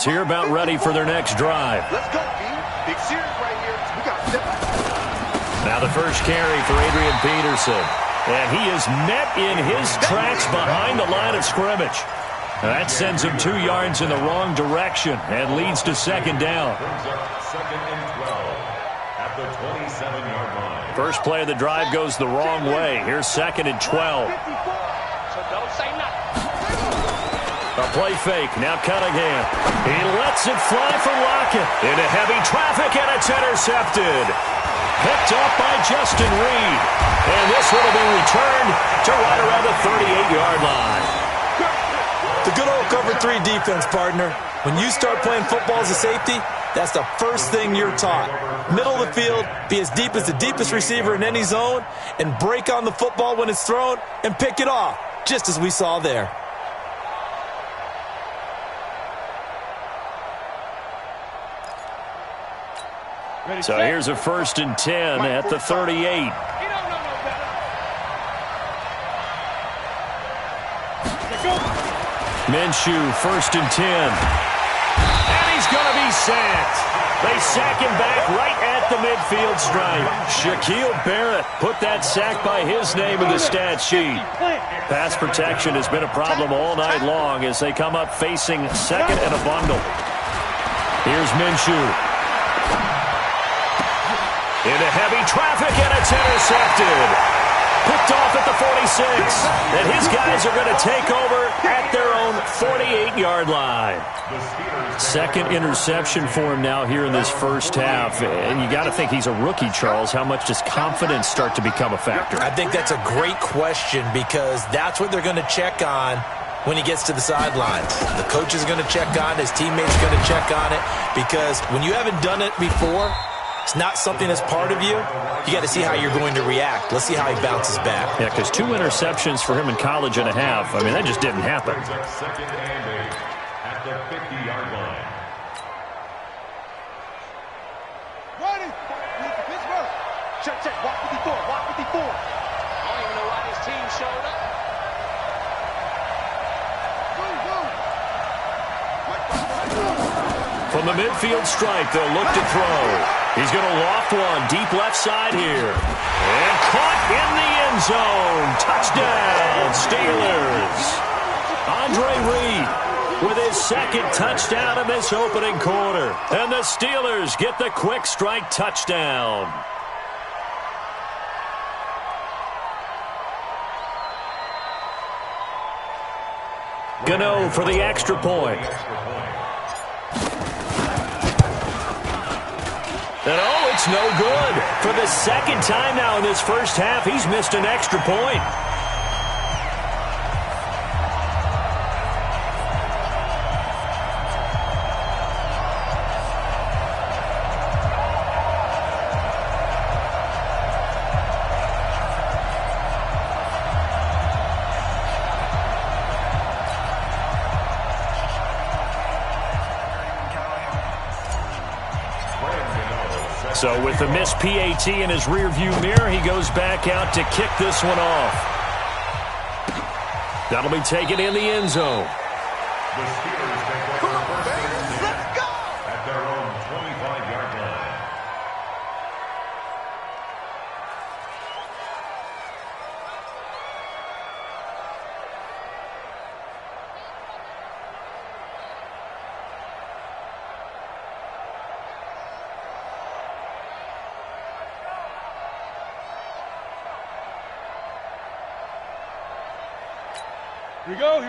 Here about ready for their next drive. Let's go, team. Big series right here. We got to step up. Now the first carry for Adrian Peterson. And he is met in his tracks behind the line of scrimmage. That sends him 2 yards in the wrong direction and leads to second down. Second and 12 at the 27-yard line. First play of the drive goes the wrong way. Here's second and 12. A play fake. Now Cunningham. He lets it fly for Lockett. Into heavy traffic, and it's intercepted. Picked off by Justin Reed. And this one will be returned to right around the 38-yard line. The good old cover 3 defense, partner. When you start playing football as a safety, that's the first thing you're taught. Middle of the field, be as deep as the deepest receiver in any zone, and break on the football when it's thrown and pick it off, just as we saw there. So here's a 1st and 10 at the 38. Minshew, 1st and 10. And he's going to be sacked. They sack him back right at the midfield stripe. Shaquille Barrett put that sack by his name in the stat sheet. Pass protection has been a problem all night long as they come up facing second and a bundle. Here's Minshew. Into heavy traffic, and it's intercepted. Picked off at the 46. And his guys are going to take over at their own 48-yard line. Second interception for him now here in this first half. And you got to think he's a rookie, Charles. How much does confidence start to become a factor? I think that's a great question because that's what they're going to check on when he gets to the sidelines. The coach is going to check on it. His teammates are going to check on it because when you haven't done it before, it's not something that's part of you. You got to see how you're going to react. Let's see how he bounces back. Yeah, because 2 interceptions for him in college and a half. I mean, that just didn't happen. Second and 8 at the 50-yard line. Ready. Pittsburgh. Check. Walk 54. Walk 54. I don't even know why this team showed up. From the midfield stripe, they'll look to throw. He's going to loft one deep left side here. And caught in the end zone. Touchdown, Steelers. Andre Reed with his second touchdown of this opening quarter. And the Steelers get the quick strike touchdown. Gano for the extra point. And oh, it's no good. For the second time now in this first half, he's missed an extra point. So with the missed PAT in his rearview mirror, he goes back out to kick this one off. That'll be taken in the end zone. The Steelers take over first and 10 at their own 25-yard line.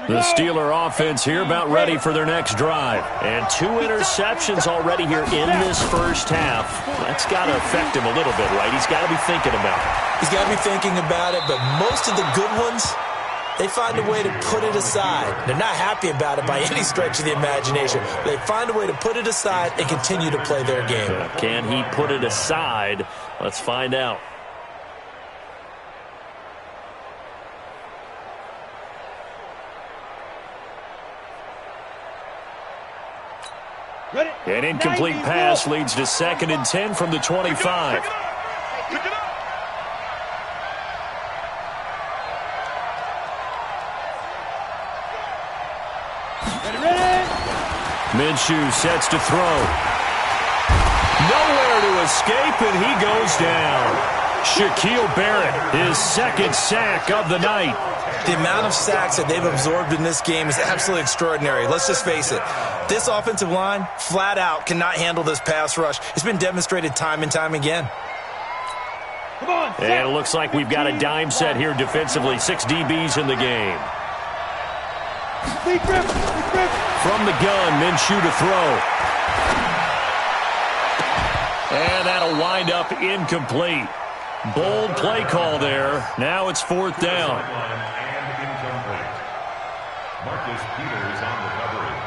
The Steeler offense here about ready for their next drive. And 2 interceptions already here in this first half. That's got to affect him a little bit, right? He's got to be thinking about it. He's got to be thinking about it, but most of the good ones, they find a way to put it aside. They're not happy about it by any stretch of the imagination. They find a way to put it aside and continue to play their game. Can he put it aside? Let's find out. An incomplete pass leads to 2nd and 10 from the 25. Minshew sets to throw. Nowhere to escape, and he goes down. Shaquille Barrett, his second sack of the night. The amount of sacks that they've absorbed in this game is absolutely extraordinary. Let's just face it. This offensive line, flat out, cannot handle this pass rush. It's been demonstrated time and time again. And it looks like we've got a dime set here defensively. 6 DBs in the game. From the gun, Minshew to throw. And that'll wind up incomplete. Bold play call there. Now it's 4th down. Marcus Peters on the coverage.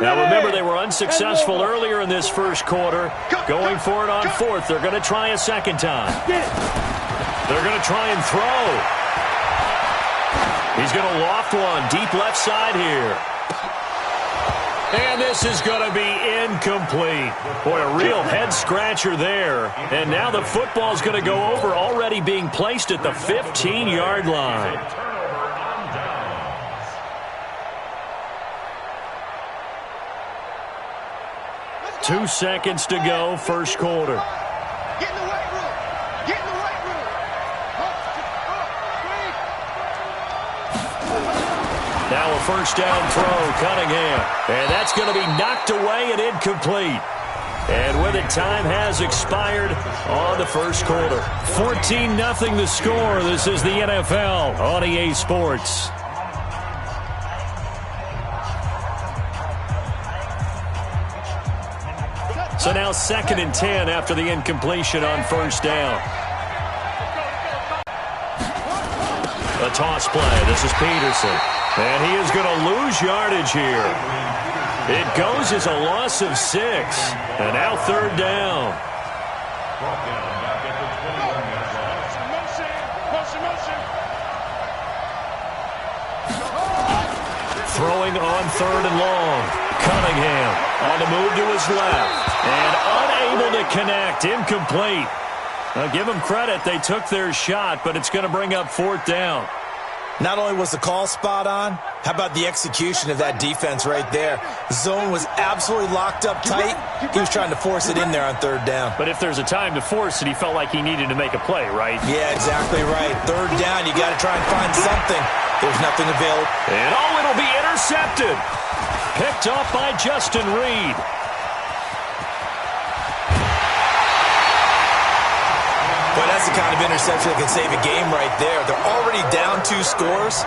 Now remember, they were unsuccessful earlier in this first quarter. Going for it on 4th. They're going to try a second time. They're going to try and throw. He's going to loft one deep left side here. And this is going to be incomplete. Boy, a real head-scratcher there. And now the football's going to go over, already being placed at the 15-yard line. 2 seconds to go, first quarter. Get in the weight room. Get in the weight room. Now a first down throw, Cunningham. And that's going to be knocked away and incomplete. And with it, time has expired on the first quarter. 14-0 the score. This is the NFL on EA Sports. So now 2nd and 10 after the incompletion on first down. A toss play. This is Peterson. And he is going to lose yardage here. It goes as a loss of 6. And now 3rd down. Throwing on 3rd and long. Cunningham on the move to his left. And unable to connect. Incomplete. Now give them credit. They took their shot, but it's going to bring up 4th down. Not only was the call spot on, how about the execution of that defense right there? Zone was absolutely locked up tight. He was trying to force it in there on 3rd down. But if there's a time to force it, he felt like he needed to make a play, right? Yeah, exactly right. 3rd down, you got to try and find something. There's nothing available. And it'll be intercepted. Picked off by Justin Reed. Boy, that's the kind of interception that can save a game right there. They're already down 2 scores.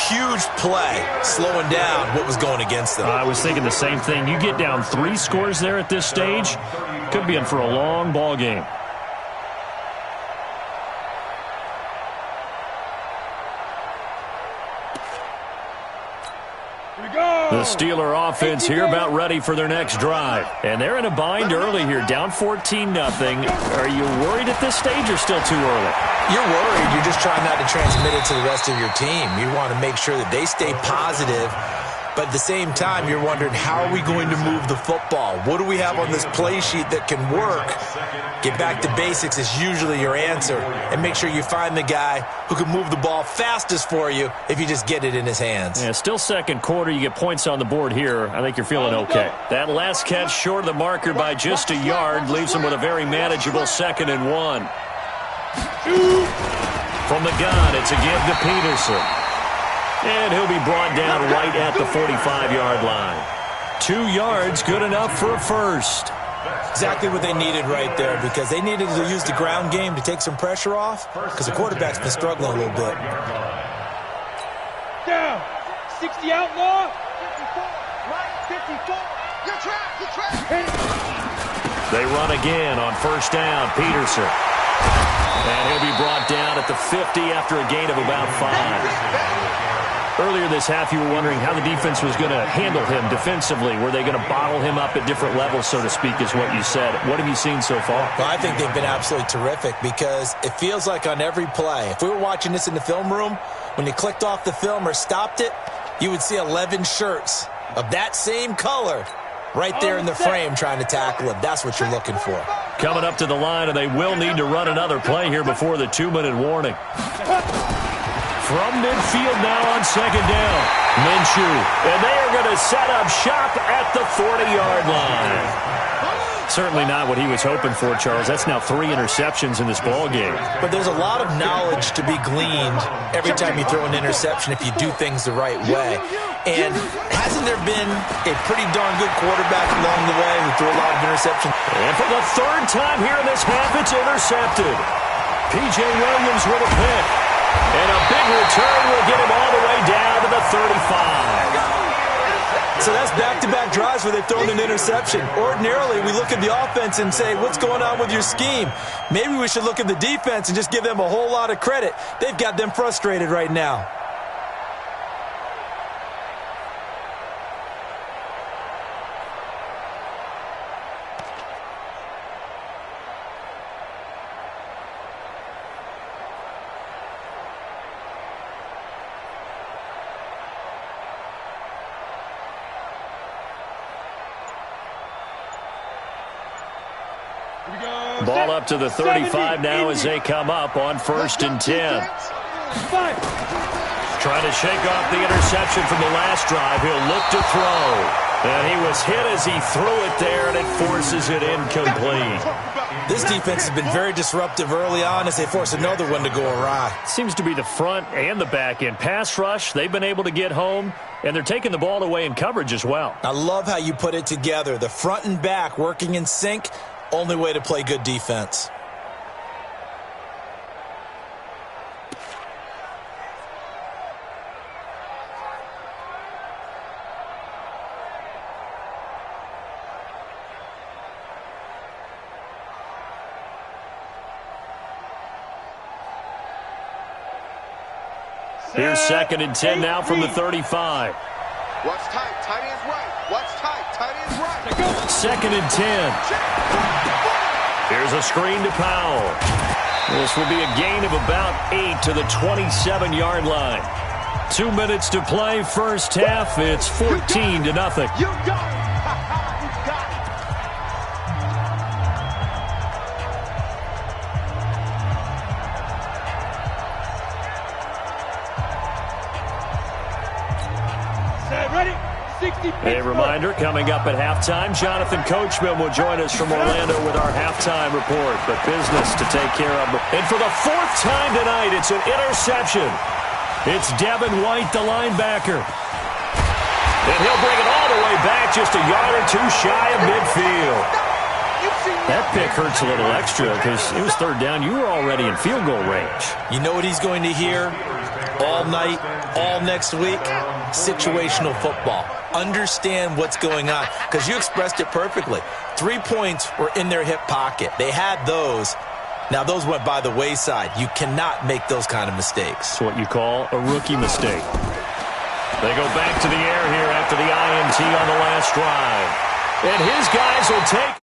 Huge play, slowing down what was going against them. I was thinking the same thing. You get down 3 scores there at this stage, could be in for a long ball game. The Steeler offense here about ready for their next drive. And they're in a bind early here, down 14-0. Are you worried at this stage or still too early? You're worried. You're just trying not to transmit it to the rest of your team. You want to make sure that they stay positive. But at the same time, you're wondering, how are we going to move the football? What do we have on this play sheet that can work? Get back to basics is usually your answer. And make sure you find the guy who can move the ball fastest for you if you just get it in his hands. Yeah, still second quarter. You get points on the board here. I think you're feeling okay. That last catch short of the marker by just a yard leaves him with a very manageable 2nd and 1. From the gun, it's a give to Peterson. And he'll be brought down right at the 45-yard line. 2 yards, good enough for a first. Exactly what they needed right there, because they needed to use the ground game to take some pressure off, because the quarterback's been struggling a little bit. Down. 60 outlaw. 54. Right. 54. You're trapped. They run again on first down. Peterson. And he'll be brought down at the 50 after a gain of about 5. Earlier this half, you were wondering how the defense was going to handle him defensively. Were they going to bottle him up at different levels, so to speak, is what you said. What have you seen so far? Well, I think they've been absolutely terrific because it feels like on every play, if we were watching this in the film room, when you clicked off the film or stopped it, you would see 11 shirts of that same color right there in the frame trying to tackle him. That's what you're looking for. Coming up to the line, and they will need to run another play here before the 2-minute warning. From midfield now on second down, Minshew. And they are going to set up shop at the 40-yard line. Certainly not what he was hoping for, Charles. That's now 3 interceptions in this ball game. But there's a lot of knowledge to be gleaned every time you throw an interception if you do things the right way. And hasn't there been a pretty darn good quarterback along the way who threw a lot of interceptions? And for the 3rd time here in this half, it's intercepted. P.J. Williams with a pick. And a big return will get him all the way down to the 35. So that's back-to-back drives where they've thrown an interception. Ordinarily, we look at the offense and say, what's going on with your scheme? Maybe we should look at the defense and just give them a whole lot of credit. They've got them frustrated right now. Ball up to the 35 now as they come up on 1st and 10. Trying to shake off the interception from the last drive. He'll look to throw. And he was hit as he threw it there, and it forces it incomplete. This defense has been very disruptive early on as they force another one to go awry. Seems to be the front and the back end. Pass rush, they've been able to get home, and they're taking the ball away in coverage as well. I love how you put it together. The front and back working in sync. Only way to play good defense. Here's 2nd and 10 now from the 35. What's tight? Tight end's right. What's tight? Tight end's right. 2nd and 10. Here's a screen to Powell. This will be a gain of about 8 to the 27-yard line. 2 minutes to play, first half. It's 14-0. You got it. You got it. Ready? 60. A reminder, coming up at halftime, Jonathan Coachman will join us from Orlando with our halftime report. But business to take care of. And for the 4th time tonight, it's an interception. It's Devin White, the linebacker. And he'll bring it all the way back, just a yard or 2 shy of midfield. That pick hurts a little extra because it was 3rd down. You were already in field goal range. You know what he's going to hear all night, all next week? Situational football. Understand what's going on, because you expressed it perfectly. 3 points were in their hip pocket. They had those. Now, those went by the wayside. You cannot make those kind of mistakes. It's what you call a rookie mistake. They go back to the air here after the INT on the last drive. And his guys will take